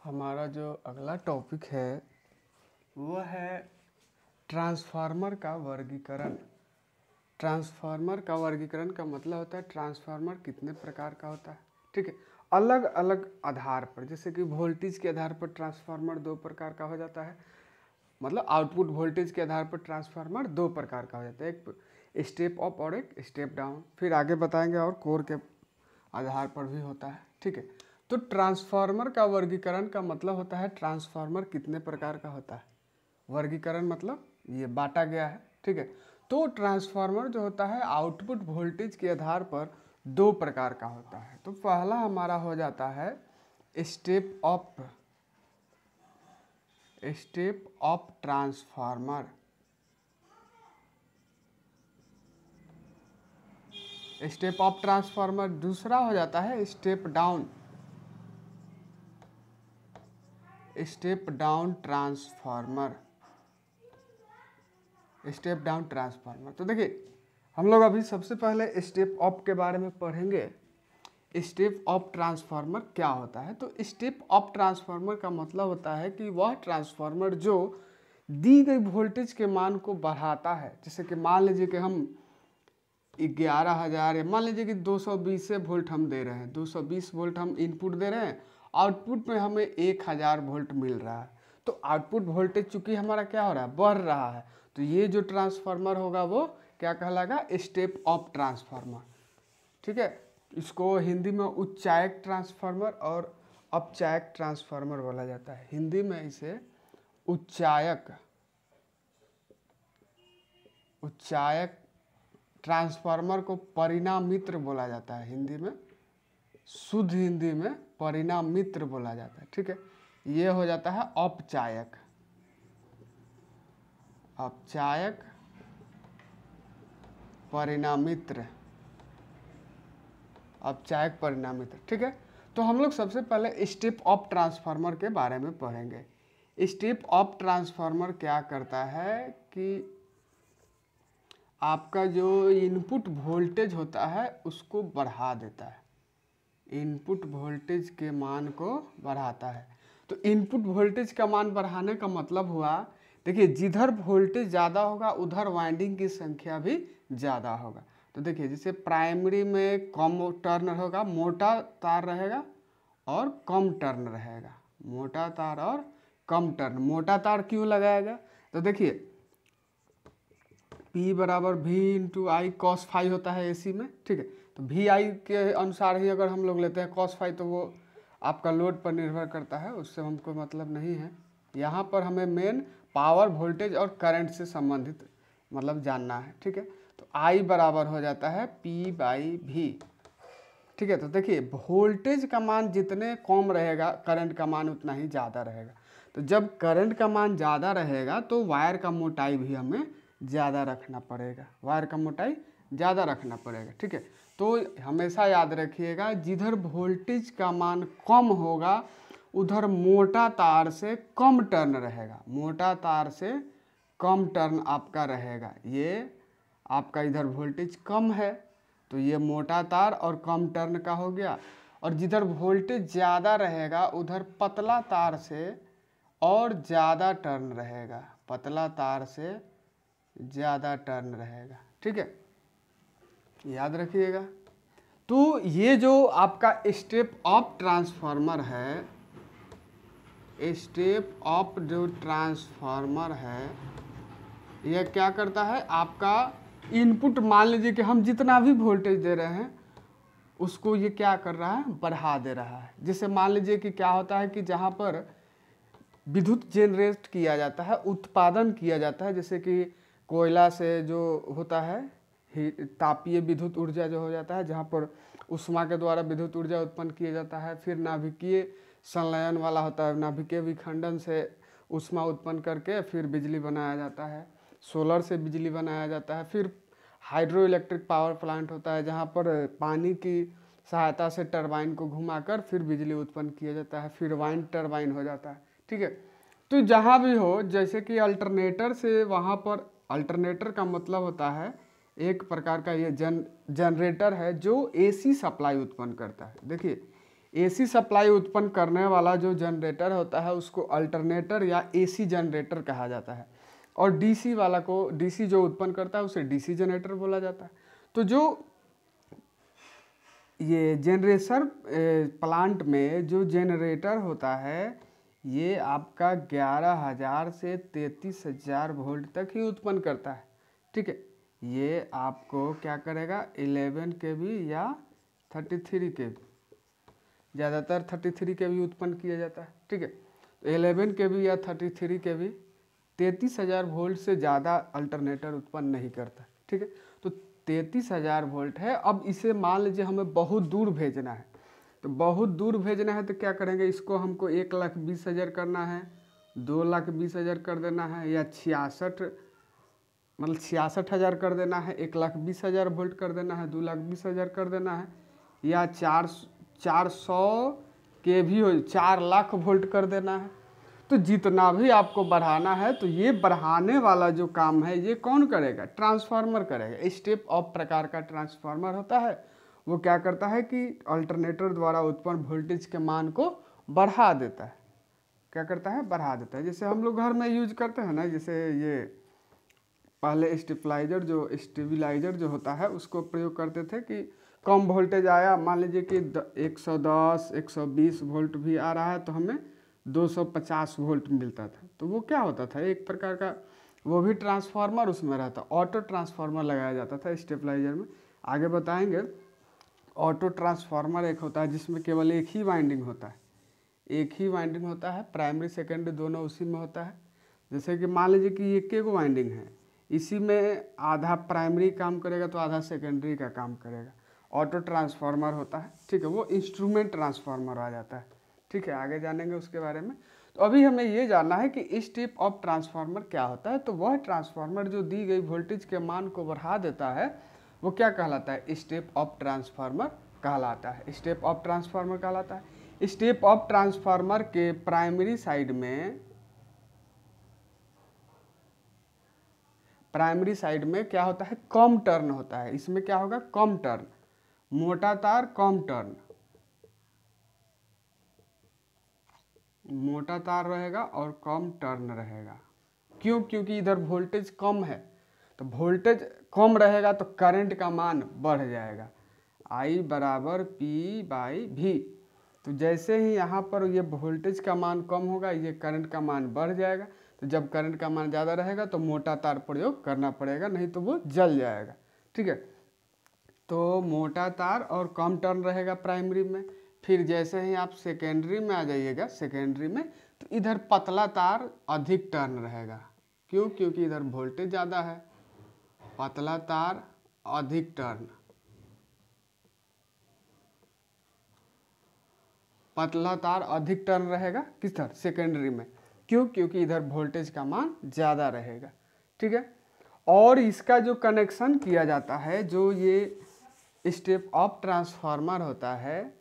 हमारा जो अगला टॉपिक है वो है ट्रांसफार्मर का वर्गीकरण। ट्रांसफार्मर का वर्गीकरण का मतलब होता है ट्रांसफार्मर कितने प्रकार का होता है। ठीक है, अलग अलग आधार पर, जैसे कि वोल्टेज के आधार पर ट्रांसफार्मर दो प्रकार का हो जाता है, मतलब आउटपुट वोल्टेज के आधार पर ट्रांसफार्मर दो प्रकार का हो जाता है, एक स्टेप अप और एक स्टेप डाउन। फिर आगे बताएंगे और कोर के आधार पर भी होता है। ठीक है, तो ट्रांसफार्मर का वर्गीकरण का मतलब होता है ट्रांसफार्मर कितने प्रकार का होता है। वर्गीकरण मतलब ये बांटा गया है। ठीक है, तो ट्रांसफार्मर जो होता है आउटपुट वोल्टेज के आधार पर दो प्रकार का होता है। तो पहला हमारा हो जाता है step up transformer. Step up transformer. दूसरा हो जाता है step down transformer. Step down transformer. तो देखिए हम लोग अभी सबसे पहले स्टेप अप के बारे में पढ़ेंगे। स्टेप अप ट्रांसफार्मर क्या होता है। तो स्टेप अप ट्रांसफार्मर का मतलब होता है कि वह ट्रांसफार्मर जो दी गई वोल्टेज के मान को बढ़ाता है। जैसे कि मान लीजिए कि हम 11,000 या मान लीजिए कि 220 वोल्ट हम दे रहे हैं, 220 वोल्ट हम इनपुट दे रहे हैं, आउटपुट में हमें 1000 वोल्ट मिल रहा है। तो आउटपुट वोल्टेज चूंकि हमारा क्या हो रहा है, बढ़ रहा है, तो ये जो ट्रांसफार्मर होगा वो क्या कहलाएगा, स्टेप अप ट्रांसफार्मर। ठीक है, इसको हिंदी में उच्चायक ट्रांसफार्मर और अपचायक ट्रांसफार्मर बोला जाता है। हिंदी में इसे उच्चायक ट्रांसफार्मर को परिणामित्र बोला जाता है। हिंदी में, शुद्ध हिंदी में परिणामित्र बोला जाता है। ठीक है, ये हो जाता है अपचायक परिणामित्र। अपचायक परिणामित्र। ठीक है, तो हम लोग सबसे पहले स्टेप अप ट्रांसफार्मर के बारे में पढ़ेंगे। स्टेप अप ट्रांसफार्मर क्या करता है कि आपका जो इनपुट वोल्टेज होता है उसको बढ़ा देता है, इनपुट वोल्टेज के मान को बढ़ाता है। तो इनपुट वोल्टेज का मान बढ़ाने का मतलब हुआ, देखिए जिधर वोल्टेज ज़्यादा होगा उधर वाइंडिंग की संख्या भी ज़्यादा होगा। तो देखिए जैसे प्राइमरी में कम टर्न होगा, मोटा तार रहेगा और कम टर्न रहेगा, मोटा तार और कम टर्न। मोटा तार क्यों लगाएगा, तो देखिए P बराबर V into I cos phi होता है एसी में। ठीक है, तो वी आई के अनुसार ही अगर हम लोग लेते हैं कॉस फाई, तो वो आपका लोड पर निर्भर करता है, उससे हमको मतलब नहीं है। यहाँ पर हमें मेन पावर, वोल्टेज और करंट से संबंधित मतलब जानना है। ठीक है, तो I बराबर हो जाता है P/V। ठीक है, तो देखिए वोल्टेज का मान जितने कम रहेगा करंट का मान उतना ही ज़्यादा रहेगा। तो जब करंट का मान ज़्यादा रहेगा तो वायर का मोटाई भी हमें ज़्यादा रखना पड़ेगा, वायर का मोटाई ज़्यादा रखना पड़ेगा। ठीक है, तो हमेशा याद रखिएगा जिधर वोल्टेज का मान कम होगा उधर मोटा तार से कम टर्न रहेगा, मोटा तार से कम टर्न आपका रहेगा। ये आपका इधर वोल्टेज कम है तो ये मोटा तार और कम टर्न का हो गया, और जिधर वोल्टेज ज़्यादा रहेगा उधर पतला तार से और ज़्यादा टर्न रहेगा, पतला तार से ज़्यादा टर्न रहेगा। ठीक है, याद रखिएगा। तो ये जो आपका स्टेप अप ट्रांसफार्मर है, स्टेप अप जो ट्रांसफार्मर है, यह क्या करता है, आपका इनपुट मान लीजिए कि हम जितना भी वोल्टेज दे रहे हैं उसको ये क्या कर रहा है, बढ़ा दे रहा है। जैसे मान लीजिए कि क्या होता है कि जहाँ पर विद्युत जनरेट किया जाता है, उत्पादन किया जाता है, जैसे कि कोयला से जो होता है तापीय विद्युत ऊर्जा जो हो जाता है, जहाँ पर उष्मा के द्वारा विद्युत ऊर्जा उत्पन्न किया जाता है। फिर नाभिकीय संलयन वाला होता है, नाभिकीय विखंडन से उष्मा उत्पन्न करके फिर बिजली बनाया जाता है, सोलर से बिजली बनाया जाता है। फिर हाइड्रो इलेक्ट्रिक पावर प्लांट होता है जहाँ पर पानी की सहायता से टरबाइन को घुमाकर फिर बिजली उत्पन्न किया जाता है, फिर वाइंड टरबाइन हो जाता है। ठीक है, तो जहाँ भी हो, जैसे कि अल्टरनेटर से वहाँ पर, अल्टरनेटर का मतलब होता है एक प्रकार का ये जनरेटर है जो एसी सप्लाई उत्पन्न करता है। देखिए एसी सप्लाई उत्पन्न करने वाला जो जनरेटर होता है उसको अल्टरनेटर या एसी जनरेटर कहा जाता है, और डीसी वाला को, डीसी जो उत्पन्न करता है उसे डीसी जनरेटर बोला जाता है। तो जो ये जनरेटर प्लांट में जो जनरेटर होता है ये आपका 11,000 से 33,000 वोल्ट तक ही उत्पन्न करता है, ठीक है। ये आपको क्या करेगा 11 kV या 33 kV, ज़्यादातर 33 kV उत्पन्न किया जाता है, ठीक है। तो 11 kV या 33 kV 33,000 वोल्ट से ज़्यादा अल्टरनेटर उत्पन्न नहीं करता, ठीक है। तो 33,000 वोल्ट है। अब इसे मान लीजिए हमें बहुत दूर भेजना है, तो बहुत दूर भेजना है तो क्या करेंगे, इसको हमको 1,20,000 करना है, 2,20,000 कर देना है, या 66,000 कर देना है, 1,20,000 वोल्ट कर देना है, 2,20,000 कर देना है, या 400 kV हो 4 लाख वोल्ट कर देना है। तो जितना भी आपको बढ़ाना है तो ये बढ़ाने वाला जो काम है ये कौन करेगा, ट्रांसफार्मर करेगा। स्टेप अप प्रकार का ट्रांसफार्मर होता है, वो क्या करता है कि अल्टरनेटर द्वारा उत्पन्न वोल्टेज के मान को बढ़ा देता है। क्या करता है, बढ़ा देता है। जैसे हम लोग घर में यूज करते हैं ना, जैसे ये पहले स्टेबलाइजर जो होता है उसको प्रयोग करते थे कि कम वोल्टेज आया, मान लीजिए कि 110 120 वोल्ट भी आ रहा है तो हमें 250 वोल्ट मिलता था। तो वो क्या होता था, एक प्रकार का वो भी ट्रांसफार्मर उसमें रहता, ऑटो ट्रांसफार्मर लगाया जाता था स्टेबलाइजर में। आगे बताएंगे। ऑटो ट्रांसफार्मर एक होता है जिसमें केवल एक ही वाइंडिंग होता है, एक ही वाइंडिंग होता है, प्राइमरी सेकेंडरी दोनों उसी में होता है। जैसे कि मान लीजिए कि एक एक वाइंडिंग है, इसी में आधा प्राइमरी काम करेगा तो आधा सेकेंडरी का काम करेगा, ऑटो ट्रांसफार्मर होता है, ठीक है। वो इंस्ट्रूमेंट ट्रांसफार्मर आ जाता है, ठीक है। आगे जानेंगे उसके बारे में। तो अभी हमें ये जानना है कि स्टेप अप ट्रांसफार्मर क्या होता है। तो वह ट्रांसफार्मर जो दी गई वोल्टेज के मान को बढ़ा देता है वो क्या कहलाता है, स्टेप अप ट्रांसफार्मर कहलाता है। स्टेप अप ट्रांसफार्मर कहलाता है। स्टेप अप ट्रांसफार्मर के प्राइमरी साइड में क्या होता है, कम टर्न होता है। इसमें क्या होगा, कम टर्न, मोटा तार कम टर्न, मोटा तार रहेगा और कम टर्न रहेगा। क्यों, क्योंकि इधर वोल्टेज कम है, तो वोल्टेज कम रहेगा तो करंट का मान बढ़ जाएगा, I बराबर P/V। तो जैसे ही यहाँ पर ये वोल्टेज का मान कम होगा ये करंट का मान बढ़ जाएगा। तो जब करंट का मान ज़्यादा रहेगा तो मोटा तार प्रयोग करना पड़ेगा, नहीं तो वो जल जाएगा, ठीक है। तो मोटा तार और कम टर्न रहेगा प्राइमरी में। फिर जैसे ही आप सेकेंडरी में आ जाइएगा, सेकेंडरी में तो इधर पतला तार अधिक टर्न रहेगा। क्यों, क्योंकि इधर वोल्टेज ज़्यादा है, पतला तार अधिक टर्न, पतला तार अधिक टर्न रहेगा किधर, सेकेंडरी में। क्यों, क्योंकि इधर वोल्टेज का मान ज़्यादा रहेगा, ठीक है। और इसका जो कनेक्शन किया जाता है, जो ये स्टेप अप ट्रांसफार्मर होता है,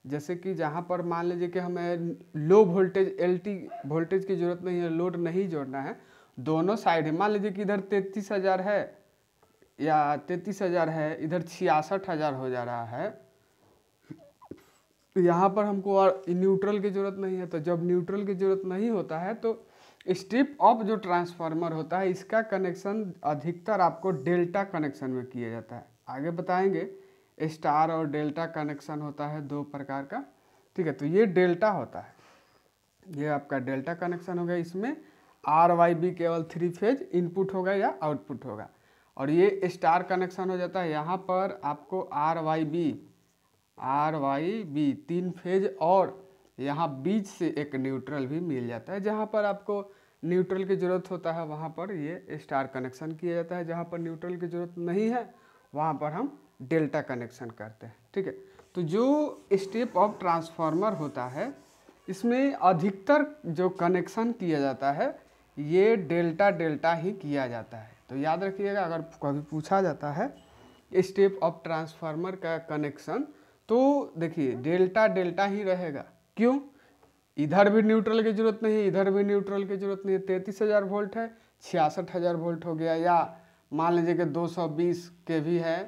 जैसे कि जहाँ पर मान लीजिए कि हमें लो वोल्टेज LT वोल्टेज की ज़रूरत नहीं है, लोड नहीं जोड़ना है, दोनों साइड है। मान लीजिए कि इधर 33,000 है या 33,000 है, इधर 66,000 हो जा रहा है, यहाँ पर हमको और न्यूट्रल की ज़रूरत नहीं है। तो जब न्यूट्रल की ज़रूरत नहीं होता है तो स्टेप अप जो ट्रांसफार्मर होता है इसका कनेक्शन अधिकतर आपको डेल्टा कनेक्शन में किया जाता है। आगे बताएंगे। स्टार और डेल्टा कनेक्शन होता है दो प्रकार का, ठीक है। तो ये डेल्टा होता है, ये आपका डेल्टा कनेक्शन हो गया। इसमें RYB केवल 3 फेज इनपुट होगा या आउटपुट होगा। और ये स्टार कनेक्शन हो जाता है, यहाँ पर आपको RYB 3 फेज और यहाँ बीच से एक न्यूट्रल भी मिल जाता है। जहाँ पर आपको न्यूट्रल की ज़रूरत होता है वहाँ पर ये स्टार कनेक्शन किया जाता है, जहाँ पर न्यूट्रल की ज़रूरत नहीं है वहाँ पर हम डेल्टा कनेक्शन करते हैं, ठीक है। तो जो स्टेप अप ट्रांसफार्मर होता है इसमें अधिकतर जो कनेक्शन किया जाता है ये डेल्टा ही किया जाता है। तो याद रखिएगा, अगर कभी पूछा जाता है स्टेप अप ट्रांसफार्मर का कनेक्शन तो देखिए डेल्टा ही रहेगा। क्यों, इधर भी न्यूट्रल की ज़रूरत नहीं, इधर भी न्यूट्रल की ज़रूरत नहीं। 33,000 वोल्ट है, 66,000 वोल्ट हो गया, या मान लीजिए कि 220 kV है,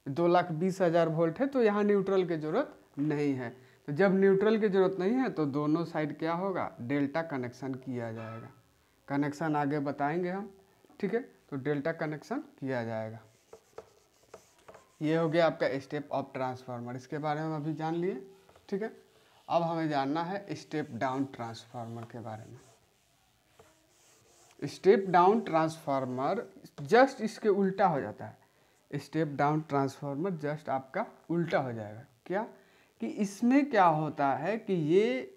2,20,000 वोल्ट है, तो यहाँ न्यूट्रल की ज़रूरत नहीं है। तो जब न्यूट्रल की ज़रूरत नहीं है तो दोनों साइड क्या होगा, डेल्टा कनेक्शन किया जाएगा। कनेक्शन आगे बताएंगे हम, ठीक है। तो डेल्टा कनेक्शन किया जाएगा। ये हो गया आपका स्टेप अप ट्रांसफार्मर, इसके बारे में अभी जान लिए, ठीक है। अब हमें जानना है स्टेप डाउन ट्रांसफार्मर के बारे में। स्टेप डाउन ट्रांसफार्मर जस्ट इसके उल्टा हो जाता है। स्टेप डाउन ट्रांसफार्मर जस्ट आपका उल्टा हो जाएगा। क्या कि इसमें क्या होता है कि ये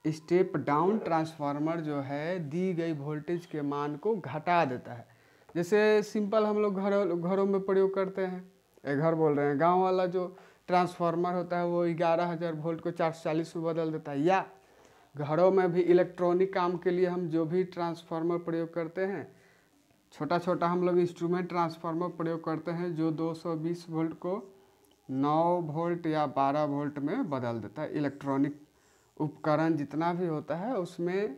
स्टेप डाउन ट्रांसफार्मर जो है दी गई वोल्टेज के मान को घटा देता है। जैसे सिंपल हम लोग घरों में प्रयोग करते हैं, घर बोल रहे हैं, गांव वाला जो ट्रांसफार्मर होता है वो 11,000 वोल्ट को 440 में बदल देता है। या घरों में भी इलेक्ट्रॉनिक काम के लिए हम जो भी ट्रांसफार्मर प्रयोग करते हैं, छोटा छोटा हम लोग इंस्ट्रूमेंट ट्रांसफार्मर प्रयोग करते हैं जो 220 वोल्ट को 9 वोल्ट या 12 वोल्ट में बदल देता है। इलेक्ट्रॉनिक उपकरण जितना भी होता है उसमें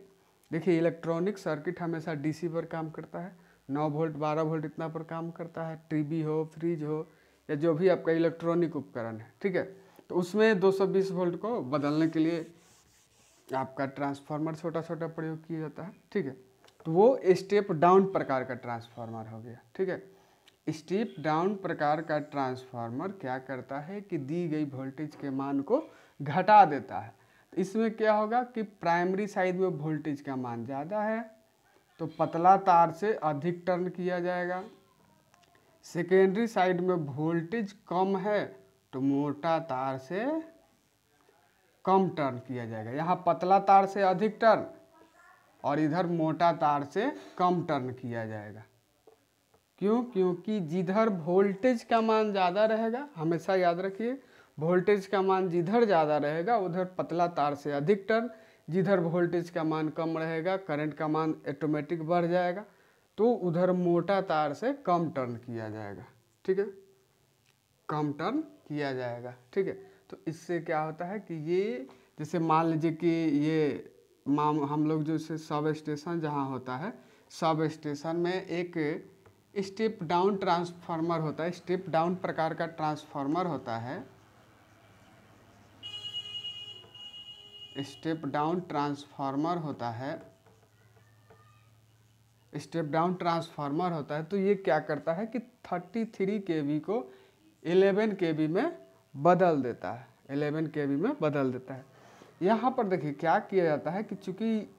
देखिए, इलेक्ट्रॉनिक सर्किट हमेशा डीसी पर काम करता है, 9 वोल्ट 12 वोल्ट इतना पर काम करता है। टीवी हो, फ्रिज हो, या जो भी आपका इलेक्ट्रॉनिक उपकरण है, ठीक है। तो उसमें 220 वोल्ट को बदलने के लिए आपका ट्रांसफार्मर छोटा छोटा प्रयोग किया जाता है, ठीक है। तो वो स्टेप डाउन प्रकार का ट्रांसफार्मर हो गया, ठीक है। स्टेप डाउन प्रकार का ट्रांसफार्मर क्या करता है कि दी गई वोल्टेज के मान को घटा देता है। तो इसमें क्या होगा कि प्राइमरी साइड में वोल्टेज का मान ज़्यादा है तो पतला तार से अधिक टर्न किया जाएगा। सेकेंडरी साइड में वोल्टेज कम है तो मोटा तार से कम टर्न किया जाएगा। यहाँ पतला तार से अधिक टर्न और इधर मोटा तार से कम टर्न किया जाएगा। क्यों? क्योंकि जिधर वोल्टेज का मान ज़्यादा रहेगा, हमेशा याद रखिए, वोल्टेज का मान जिधर ज़्यादा रहेगा उधर पतला तार से अधिक टर्न, जिधर वोल्टेज का मान कम रहेगा, करंट का मान ऑटोमेटिक बढ़ जाएगा, तो उधर मोटा तार से कम टर्न किया जाएगा, ठीक है, कम टर्न किया जाएगा, ठीक है। तो इससे क्या होता है कि ये जैसे मान लीजिए कि ये हम लोग जो सब स्टेशन जहाँ होता है, सब स्टेशन में एक स्टेप डाउन ट्रांसफार्मर होता है, स्टेप डाउन प्रकार का ट्रांसफार्मर होता है। स्टेप डाउन ट्रांसफार्मर होता है, स्टेप डाउन ट्रांसफार्मर होता है। तो ये क्या करता है कि 33 kV को 11 kV में बदल देता है, 11 kV में बदल देता है। यहाँ पर देखिए क्या किया जाता है कि चूँकि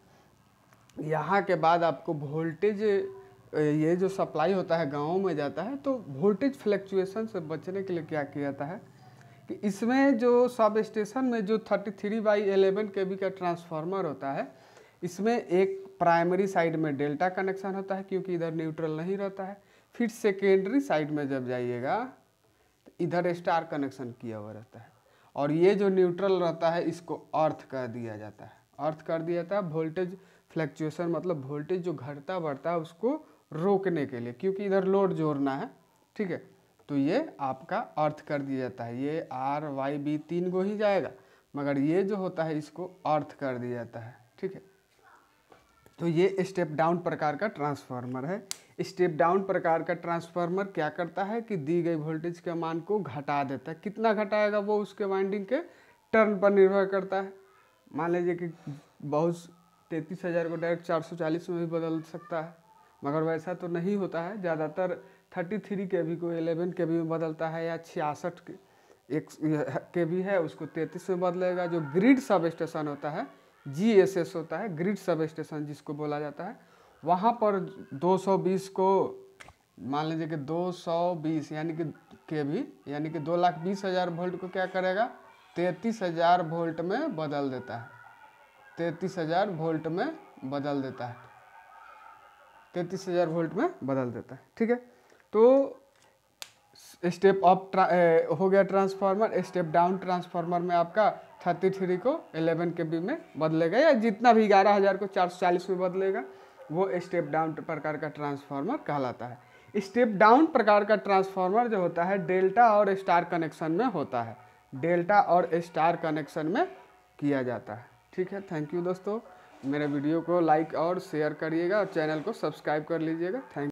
यहाँ के बाद आपको वोल्टेज, ये जो सप्लाई होता है गाँव में जाता है, तो वोल्टेज फ्लक्चुएशन से बचने के लिए क्या किया जाता है कि इसमें जो सब स्टेशन में जो 33/11 kV का ट्रांसफार्मर होता है, इसमें एक प्राइमरी साइड में डेल्टा कनेक्शन होता है क्योंकि इधर न्यूट्रल नहीं रहता है। फिर सेकेंडरी साइड में जब जाइएगा तो इधर स्टार कनेक्शन किया हुआ रहता है, और ये जो न्यूट्रल रहता है इसको अर्थ कर दिया जाता है। अर्थ कर दिया जाता है वोल्टेज फ्लक्चुएशन, मतलब वोल्टेज जो घटता बढ़ता है उसको रोकने के लिए, क्योंकि इधर लोड जोड़ना है, ठीक है। तो ये आपका अर्थ कर दिया जाता है। ये RYB 3 गो ही जाएगा, मगर ये जो होता है इसको अर्थ कर दिया जाता है, ठीक है। तो ये स्टेप डाउन प्रकार का ट्रांसफार्मर है। स्टेप डाउन प्रकार का ट्रांसफार्मर क्या करता है कि दी गई वोल्टेज के मान को घटा देता है। कितना घटाएगा वो उसके वाइंडिंग के टर्न पर निर्भर करता है। मान लीजिए कि बहुत 33,000 को डायरेक्ट 440 में भी बदल सकता है, मगर वैसा तो नहीं होता है। ज़्यादातर 33 kV को 11 kV में बदलता है, या 66 kV है उसको 33 में बदलेगा। जो ग्रिड सब स्टेशन होता है, GSS होता है, ग्रिड सब स्टेशन जिसको बोला जाता है, वहाँ पर 220 को मान लीजिए कि 220 यानी कि kV यानी कि 2,20,000 वोल्ट को क्या करेगा, 33,000 वोल्ट में बदल देता है, 33,000 वोल्ट में बदल देता है, 33,000 वोल्ट में बदल देता है, ठीक है। तो स्टेप अप हो गया ट्रांसफार्मर। स्टेप डाउन ट्रांसफार्मर में आपका 33 को 11 kV में बदलेगा, या जितना भी 11,000 को 440 में बदलेगा वो स्टेप डाउन प्रकार का ट्रांसफार्मर कहलाता है। स्टेप डाउन प्रकार का ट्रांसफार्मर जो होता है डेल्टा और स्टार कनेक्शन में होता है, डेल्टा और स्टार कनेक्शन में किया जाता है, ठीक है। थैंक यू दोस्तों, मेरे वीडियो को लाइक और शेयर करिएगा और चैनल को सब्सक्राइब कर लीजिएगा। थैंक